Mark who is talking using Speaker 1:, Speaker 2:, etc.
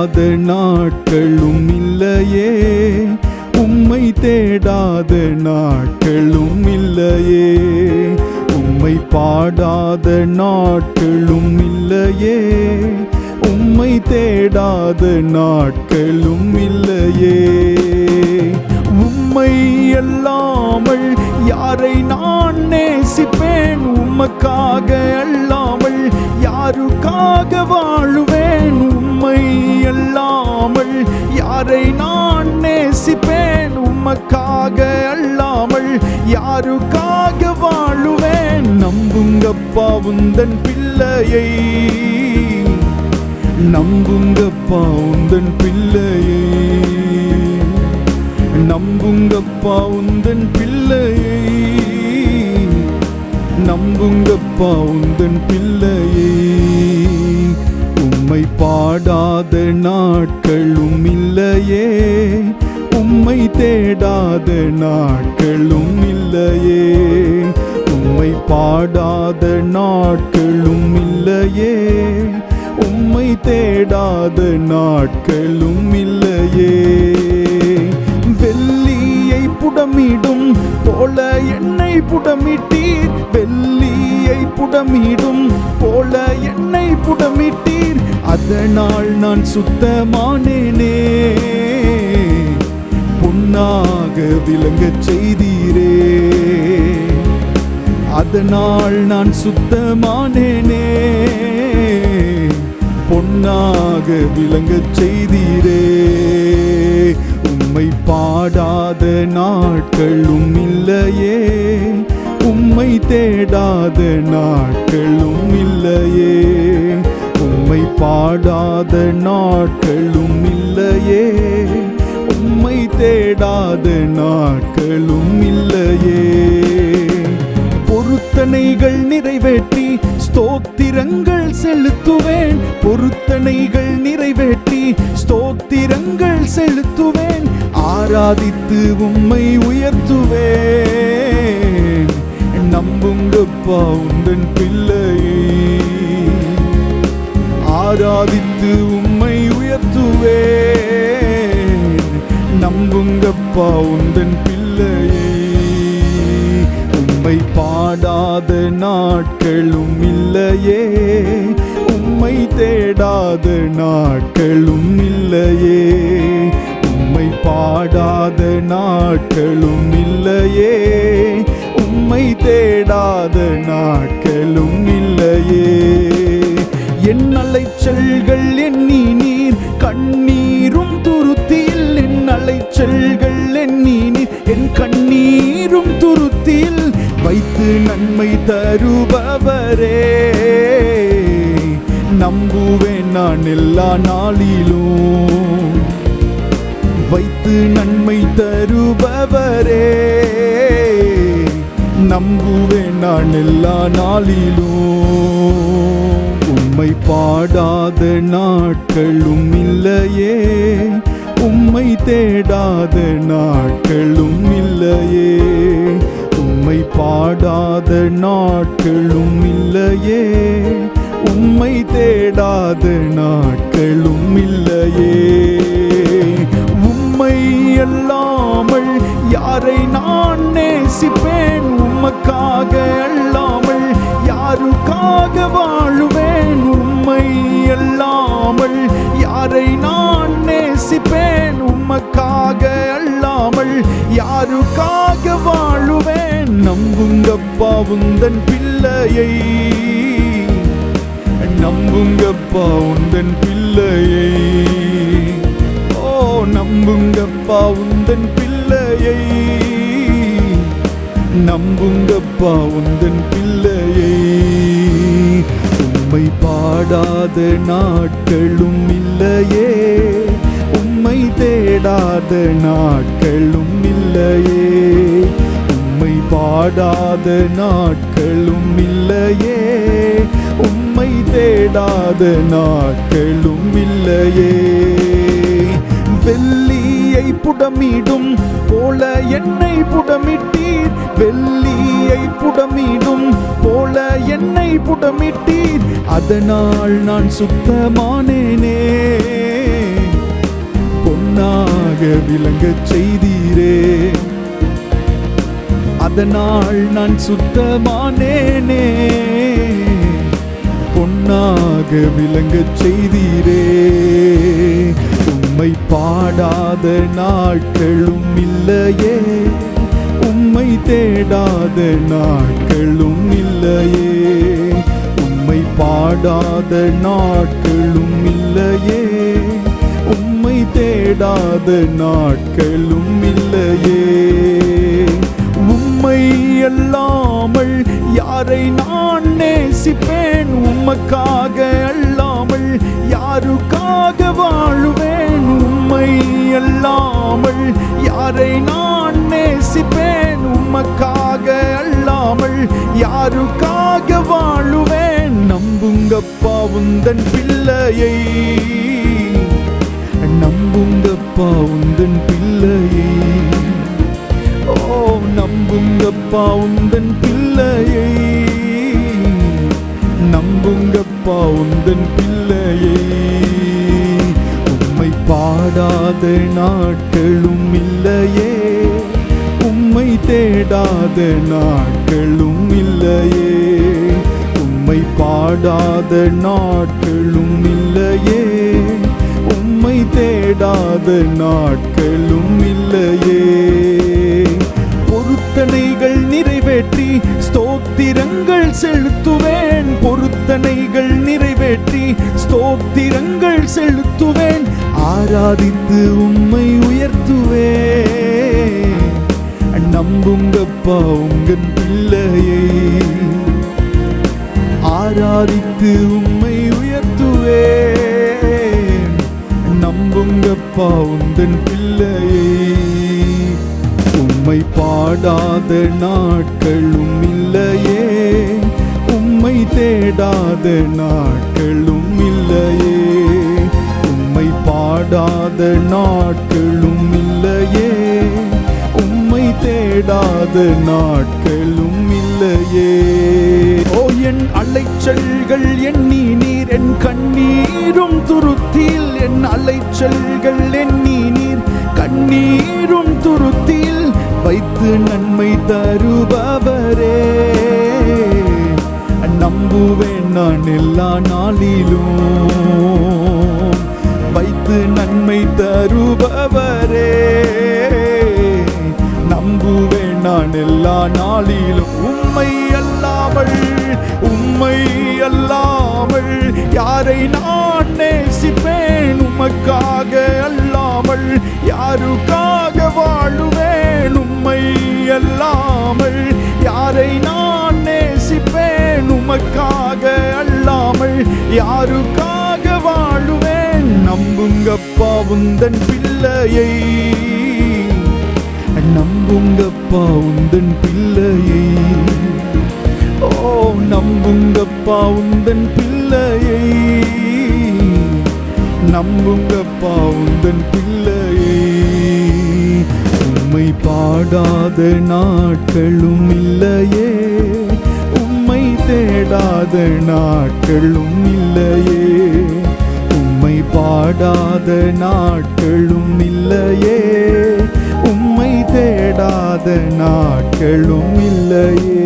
Speaker 1: பாடாத நாட்களும் இல்லையே, உம்மை தேடாத நாட்களும் இல்லையே, உம்மை பாடாத நாட்களும் இல்லையே, உம்மை தேடாத நாட்களும் இல்லையே. உம்மை அல்லாமல் யாரை நான் நேசிப்பேன், உமக்காக அல்லாமல் யாருக்காக வாழுவேன். உம்மை அல்லாமல் யாரை நான் நேசிப்பேன், உமக்காக அல்லாமல் யாருக்காக வாழுவேன். நம்புங்கப்பா உந்தன் பிள்ளையை, நம்புங்கப்பா உந்தன் பிள்ளையை, நம்புங்கப்பா உந்தன் பிள்ளையை, நம்புங்கப்பா உந்தன் பிள்ளையை. உம்மை பாடாத நாட்களும் இல்லையே, உம்மை தேடாத நாட்களும் இல்லையே, உம்மை பாடாத நாட்களும் இல்லையே, உம்மை தேடாத நாட்களும் இல்லையே. வெள்ளியை புடமிடும் போல என்னை புடமிட்டீர், வெள்ளியை புடமிடும் போல என்னை புடமிட்டீர். அதனால் நான் சுத்தமானேனே, பொன்னாக விளங்கச் செய்தீரே. அதனால் நான் சுத்தமானேனே, பொன்னாக விளங்கச் செய்தீரே. உம்மை பாடாத நாட்களும் இல்லையே, உம்மை தேடாத நாட்களும் இல்லையே, உம்மை பாடாத நாட்களும் இல்லையே, உம்மை தேடாத நாட்களும் இல்லையே. பொருத்தனைகள் நிறைவேற்றி ஸ்தோத்திரங்கள் செலுத்துவேன், பொருத்தனைகள் நிறைவேற்றி ஸ்தோத்திரங்கள் செலுத்துவேன். ஆராதித்து உம்மை உயர்த்துவேன். நம்புங்கப்பா உந்தன் பிள்ளையை, ஆராதித்து உம்மை உயர்த்துவேன். நம்புங்கப்பா உந்தன் பிள்ளையை. உம்மை பாடாத நாட்களும் இல்லையே, உம்மை தேடாத நாட்களும் இல்லையே, உம்மை பாடாத நாட்களும் இல்லையே, உம்மை தேடாத நாட்களும் இல்லையே. என் அலைச்சல்கள் எண்ணி நீர் கண்ணீரும் துருத்தியில், என் அலைச்சல்கள் எண்ணி நீர் என் கண்ணீரும் துருத்தியில் வைத்து நன்மை தருபவரே. நம்புவேன் நான் எல்லா நாளிலும், வைத்து நன்மை தருபவரே. நம்புவேன் நான் எல்லா நாளிலும். உம்மை பாடாத நாட்களும் இல்லையே, உம்மை தேடாத நாட்களும் இல்லையே, உம்மை பாடாத நாட்களும் இல்லையே, உம்மை தேடாத நாட்களும் இல்லையே. உம்மை அல்லாமல் யாரை நான் நேசிப்பேன், உமக்காக அல்லாமல் யாருக்காக வாழுவேன். உம்மை அல்லாமல் யாரை நான் நேசிப்பேன், உமக்காக அல்லாமல் யாருக்காக வாழுவேன். நம்புங்கப்பா உந்தன் பிள்ளையை, நம்புங்கப்பா உந்தன் பிள்ளையை, ஓ நம்புங்கப்பா உந்தன் பிள்ளையை, நம்புங்கப்பா உந்தன் பிள்ளையை. உம்மை பாடாத நாட்களும் இல்லையே, உம்மை தேடாத நாட்களும் இல்லையே, உம்மை பாடாத நாட்களும் இல்லையே, உம்மை தேடாத நாட்களும் இல்லையே. வெள்ளியை புடமிடும் போல என்னை புடமிட்டீர், வெள்ளியை புடமிடும் போல என்னை புடமிட்டீர். அதனால் நான் சுத்தமானேனே, பொன்னாக விளங்கச் செய்தீரே. அதனால் நான் சுத்தமானேனே, பொன்னாக விளங்கச் செய்தீரே. உம்மை பாடாத நாட்களும் இல்லையே, உம்மை தேடாத நாட்களும் இல்லையே. உம்மை பாடாத நாட்களும் இல்லையே, உம்மை தேடாத நாட்களும் இல்லையே. உம்மை அல்லாமல் யாரை நான் நேசிப்பேன்? உமக்காக அல்லாமல் யாருக்காக வாழுவேன்? உம்மை அல்லாமல் யாரை நான் நேசிப்பேன்? உமக்காக அல்லாமல் யாருக்காக வாழுவேன்? நம்புங்கப்பா உந்தன் பிள்ளையை, நம்புங்கப்பா உந்தன் பிள்ளையை. ஓ நம்புங்கப்பா உந்தன் பிள்ளையை, நம்புங்கப்பா உந்தன் பிள்ளையை. உம்மை பாடாத நாட்களும் இல்லையே, உம்மை தேடாத நாட்களும் இல்லையே. உம்மை பாடாத நாட்களும் இல்லையே, உம்மை தேடாத நாட்களும் இல்லையே. பொருத்தனைகள் நிறைவேற்றி ஸ்தோத்திரங்கள் செலுத்துவேன், பொருத்தனைகள் நிறைவேற்றி ஸ்தோத்திரங்கள் செலுத்துவேன். ஆராதித்து உம்மை உயர்த்துவேன். நம்புங்கப்பா உங்கள் பிள்ளையை, ஆராதித்து உம்மை உயர்த்துவேன். நம்புங்கப்பா உந்தன் பிள்ளையை. உம்மை பாடாத நாட்களும் இல்லையே, உம்மை தேடாத நாட்களும் இல்லையே. உம்மை பாடாத நாட்களும் இல்லையே, உம்மை தேடாத நாட்களும் இல்லையே. ஓ என் அலைச்சல்கள் எண்ணி நீர், என் கண்ணீரும் துருத்தில். என் அலைச்சல்கள் எண்ணி நீர், கண்ணீரும் துருத்தில் வைத்து நன்மை தருபவரே. நம்புவேன் நான் எல்லா நாளிலும், வைத்து நன்மை தருபவரே. நம்புவேன் நான் எல்லா நாளிலும். உம்மை அல்லாமல், உம்மை அல்லாமல் யாரை நான் நேசிப்பேன்? உமக்காக அல்லாமல் யாருக்காக வாழுவேன்? உம்மை அல்லாமல் யாரை நான் நேசிப்பேன்? உமக்காக அல்லாமல் யாருக்காக வாழுவேன்? நம்புங்கப்பா உந்தன் பிள்ளையை, நம்புங்கப்பா உந்தன் பிள்ளையை. ஓ நம்புங்கப்பா உந்தன் பிள்ளையை, நம்புங்கப்பா உந்தன் பிள்ளையை. உம்மை பாடாத நாட்களும் இல்லையே, உம்மை தேடாத நாட்களும் இல்லையே. உம்மை பாடாத நாட்களும் இல்லையே, உம்மை தேடாத நாட்களும் இல்லையே.